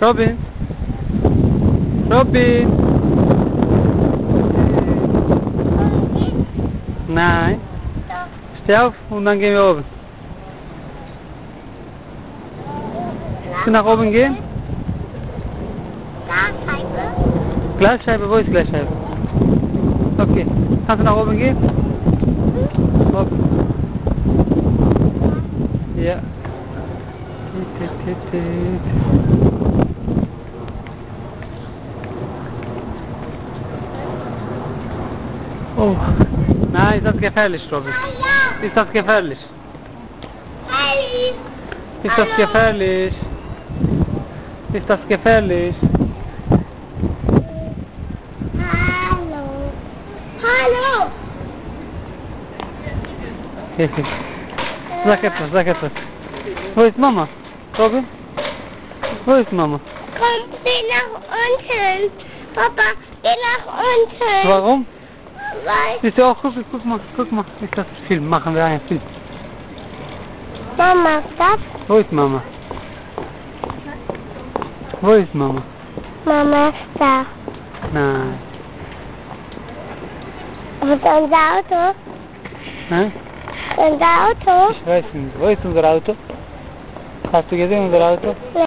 Robin? Robin? Nein. Steh auf und dann gehen wir oben. Willst du nach oben gehen? Glasscheibe, wo ist Glasscheibe? Okay. Kannst du nach oben gehen? Oben. Ja. Oh. Nein, ist das gefährlich, Robin? Ist das gefährlich? Ist das gefährlich? Ist das gefährlich? Hallo! Sag etwas, sag etwas. Wo ist Mama? Robin? Wo ist Mama? Komm, geh nach unten. Papa, geh nach unten. Warum? Weil Siehst du auch, guck mal. Ist das Film? Machen wir einen Film. Mama, stopp. Wo ist Mama? Wo ist Mama? Mama ist da. Nein. Und unser Auto? Hä? Unser Auto? Ich weiß nicht. Wo ist unser Auto? Hast du gesehen unser Auto?